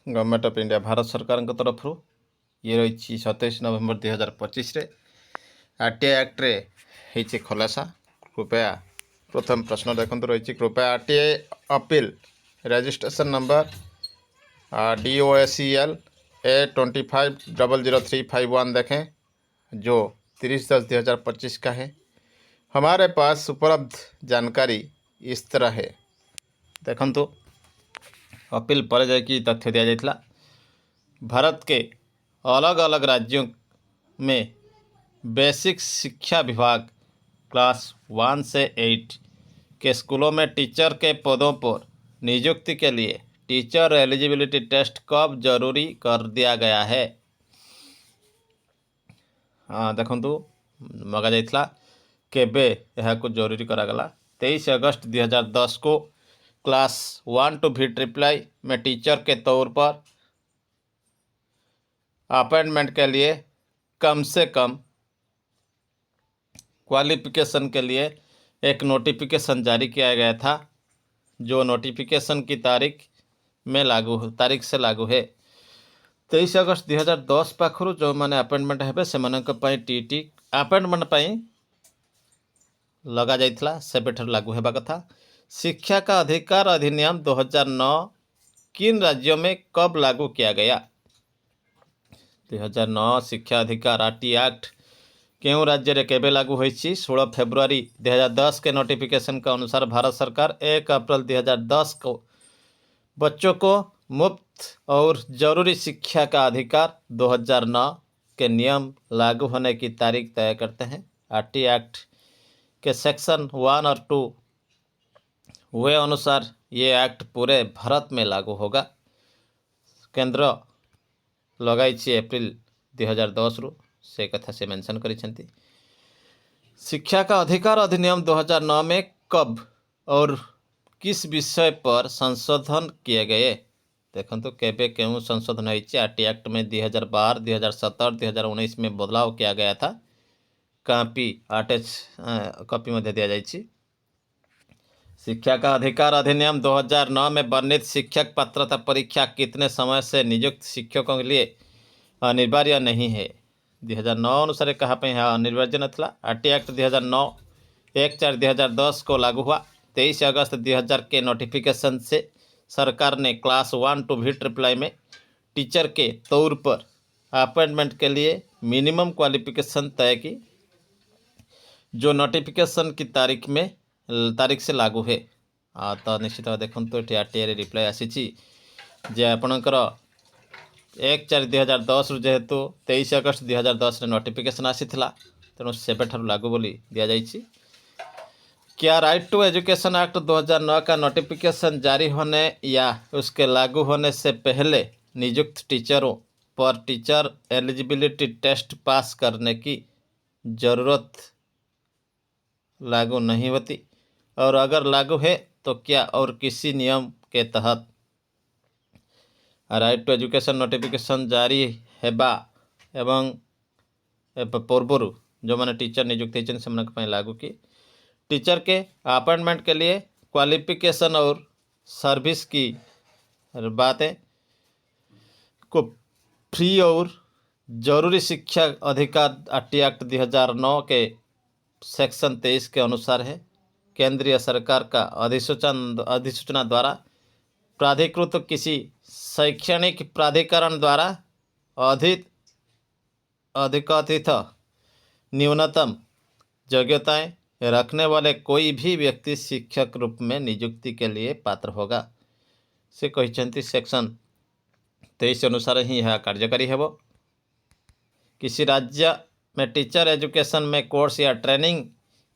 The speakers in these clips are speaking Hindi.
गवर्नमेंट ऑफ इंडिया भारत सरकार तरफ ये रही 27 नवेम्बर 2025 आरटीआई एक्ट रे होती खुलासा। कृपया प्रथम प्रश्न देखते रही कृपया RTI appeal registration number DOACL A25000351 देखें जो 30/10/2025 का है। हमारे पास उपलब्ध जानकारी इस तरह है। देखंतु अपील पर जाकि तथ्य दि जाइथिला भारत के अलग अलग राज्यों में बेसिक शिक्षा विभाग क्लास 1 से 8 के स्कूलों में टीचर के पदों पर नियुक्ति के लिए टीचर एलिजिबिलिटी टेस्ट कब जरूरी कर दिया गया है। देखंतु मगा जाइथिला केबे यह को जरूरी करागला 23 अगस्त 2010 को क्लास 1 to V में टीचर के तौर पर अपॉइंटमेंट के लिए कम से कम क्वालिफिकेशन के लिए एक नोटिफिकेशन जारी किया गया था, जो नोटिफिकेशन की तारीख से लागू है। 23 अगस्त 2010 पाखु जो मैंने अपॉइंटमेंट हेबे से टीटी अपॉइंटमेंट लगा जाइथिला सेबेठर लागू हेबा कथा। शिक्षा का अधिकार अधिनियम 2009 किन राज्यों में कब लागू किया गया। 2009 शिक्षा अधिकार आरटीआई एक्ट क्यों राज्य रे केबे लागू होइछि। 16 फरवरी 2010 के नोटिफिकेशन के अनुसार भारत सरकार 1 अप्रैल 2010 को बच्चों को मुफ्त और जरूरी शिक्षा का अधिकार 2009 के नियम लागू होने की तारीख तय करते हैं। आरटीआई एक्ट के सेक्शन 1 और 2 वे अनुसार ये एक्ट पूरे भारत में लागू होगा। केंद्र लगाई एप्रिल 2010 रु से कथा से मेंशन करिसेंती। शिक्षा का अधिकार अधिनियम 2009 में कब और किस विषय पर संशोधन किए गए। देखो केबे क्यों संशोधन होइछि। आरटीआई एक्ट में 2012, 2017, 2019 में बदलाव किया गया था। कॉपी अटैच कॉपी में दिया जाइछि। शिक्षा का अधिकार अधिनियम 2009 में वर्णित शिक्षक पात्रता परीक्षा कितने समय से नियुक्त शिक्षकों के लिए अनिवार्य नहीं है। 2009 अनुसार कहा पे अनिवार्य नथला। आरटीआई एक्ट 2009 1/4/2010 को लागू हुआ। 23 अगस्त 2000 के नोटिफिकेशन से सरकार ने क्लास 1 to V में टीचर के तौर पर अपॉइंटमेंट के लिए मिनिमम क्वालिफिकेशन तय की, जो नोटिफिकेशन की तारीख से लागू है। तो निश्चित भाव देखो ये आरटीआई रिप्लाई आसी जे आपणकर 1/4/2010 रु जेहेतु 23 अगस्त 2010 नोटिफिकेशन आसीथिला तेणु सेबेठार लागू बोली दिया जाइछि। क्या राइट टू एजुकेशन एक्ट 2009 का नोटिफिकेशन जारी होने या उसके लागू होने से पहले नियुक्त टीचरों पर टीचर एलिजिबिलिटी टेस्ट पास करने की ज़रूरत लागू नहीं होती, और अगर लागू है तो क्या और किसी नियम के तहत। राइट टू एजुकेशन नोटिफिकेशन जारी हेबा एवं पूर्वर जो मैंने टीचर नियुक्त होती से लागू की टीचर के अपॉइंटमेंट के लिए क्वालिफिकेशन और सर्विस की बातें को फ्री और जरूरी शिक्षा अधिकार आरटीआई एक्ट 2009 के सेक्शन 23 के अनुसार है। केंद्रीय सरकार का अधिसूचना द्वारा प्राधिकृत किसी शैक्षणिक प्राधिकरण द्वारा अधिकथित न्यूनतम योग्यताएं रखने वाले कोई भी व्यक्ति शिक्षक रूप में नियुक्ति के लिए पात्र होगा। से कहते सेक्शन 23 अनुसार ही यह कार्यकारी है। किसी राज्य में टीचर एजुकेशन में कोर्स या ट्रेनिंग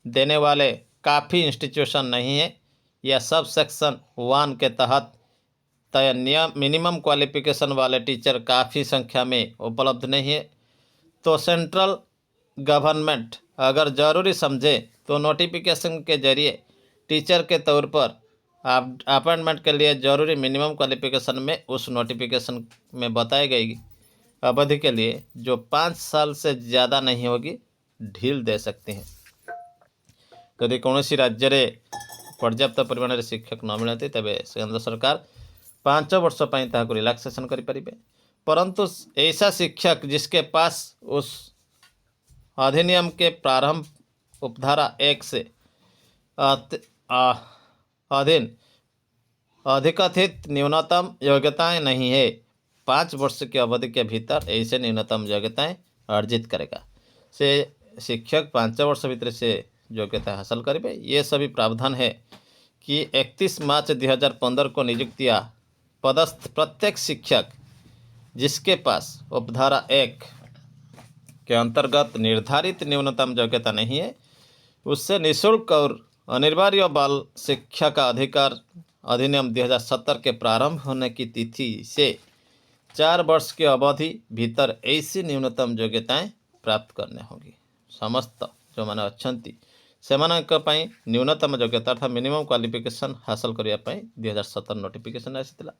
देने वाले काफ़ी इंस्टीट्यूशन नहीं है या सब सेक्शन 1 के तहत तय मिनिमम क्वालिफिकेशन वाले टीचर काफ़ी संख्या में उपलब्ध नहीं है, तो सेंट्रल गवर्नमेंट अगर ज़रूरी समझे तो नोटिफिकेशन के जरिए टीचर के तौर पर अपॉइंटमेंट के लिए ज़रूरी मिनिमम क्वालिफिकेशन में उस नोटिफिकेशन में बताई गई अवधि के लिए जो 5 साल से ज़्यादा नहीं होगी ढील दे सकते हैं। यदि कौन राज्य में पर्याप्त परिमाण शिक्षक न मिलती तेज केंद्र सरकार 5 वर्ष ପାଇଁ ତାହାକୁ रिलैक्सेशन करें। परंतु ऐसा शिक्षक जिसके पास उस अधिनियम के प्रारंभ उपधारा 1 से अधीन अधिकथित न्यूनतम योग्यताएं नहीं है, 5 वर्ष की अवधि के भीतर ऐसे न्यूनतम योग्यताएं अर्जित करेगा। से शिक्षक 5 वर्ष भीतर से योग्यता हासिल करेंगे। ये सभी प्रावधान है कि 31 मार्च 2015 को नियुक्तिया पदस्थ प्रत्येक शिक्षक जिसके पास उपधारा 1 के अंतर्गत निर्धारित न्यूनतम योग्यता नहीं है, उससे निःशुल्क और अनिवार्य बाल शिक्षा का अधिकार अधिनियम 2070 के प्रारंभ होने की तिथि से 4 वर्ष की अवधि भीतर ऐसी न्यूनतम योग्यताएं प्राप्त करने होगी। समस्त जो मैंने अच्छी से न्यूनतम योग्यता अर्थात मिनिमम क्वालिफिकेशन हासिल करने 2017 नोटिफिकेशन आसाला।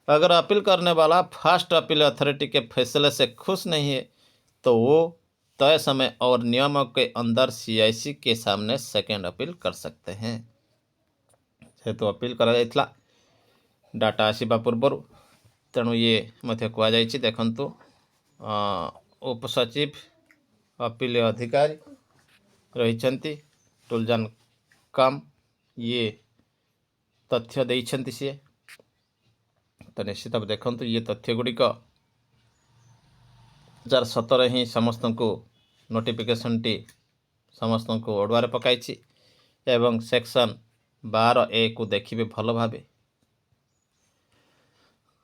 अगर अपील करने वाला फर्स्ट अपील अथॉरिटी के फैसले से खुश नहीं है तो वो तय समय और नियमों के अंदर CIC के सामने सेकेंड अपील कर सकते हैं। तो अपील करा डाटा आसवा पूर्वर तेणु ये मध्य कहुई देखु उपसचिव अपील अधिकारी रही टुलजान काम ये तथ्य देइछन्ति सी। तो निश्चित भाव देखु ये तथ्य गुड़िक 2017 ही समस्त को नोटिफिकेशन टी समस्त को ओडुआरे पकाई एवं सेक्शन 12A को देखिए भल भाव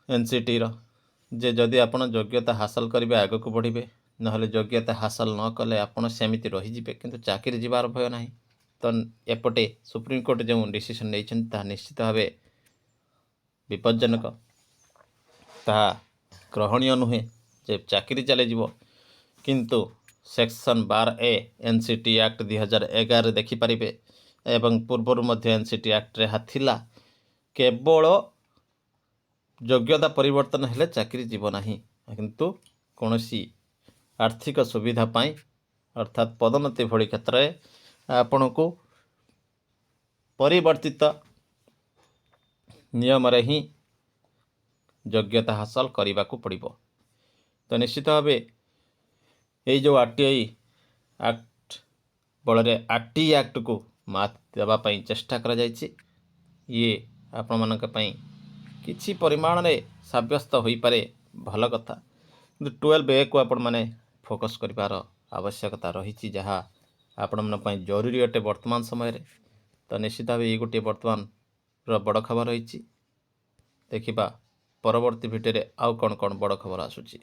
NCT जे जदि आपण योग्यता हासिल करेंगे आग को बढ़े ना योग्यता हासिल न कले आपड़ सेमती रहीजे किंतु चाकरी जीवार भय ना। तो एपटे सुप्रीमकोर्ट जो डिसीजन नहीं निश्चित भाव विपज्जनक, ताहा ग्रहणीय नुहे जे चाकरी चलीज। किंतु सेक्शन 12A NCT एक्ट 2011 देखिपारे एवं पूर्वर मध्य NCT एक्ट रे थिला केवल योग्यता परिवर्तन हेले चाकरी जीव नाही, किंतु कौनसी आर्थिक सुविधा पाई अर्थात पदोन्नति भली क्षेत्र में आपण को परिवर्तित नियम रे ही योग्यता हासिल करने को पड़िबो। तो निश्चित भाव ये जो RTI एक्ट बल RT एक्ट को मात देवाई चेष्टा करा जायछि। ये आपण मानक पई किछि परिमाण रे साब्यस्त होई पारे भल कथा, किंतु 12A को आपण माने फोकस करिवार आवश्यकता रही जहाँ आपण मन पई जरूरी अटे वर्तमान समय रे। तो निश्चित भाव ये गोटे वर्तमान बड़ खबर रही। देखिबा परवर्ती भिडियो रे आउ कौन बड़ खबर आसुची।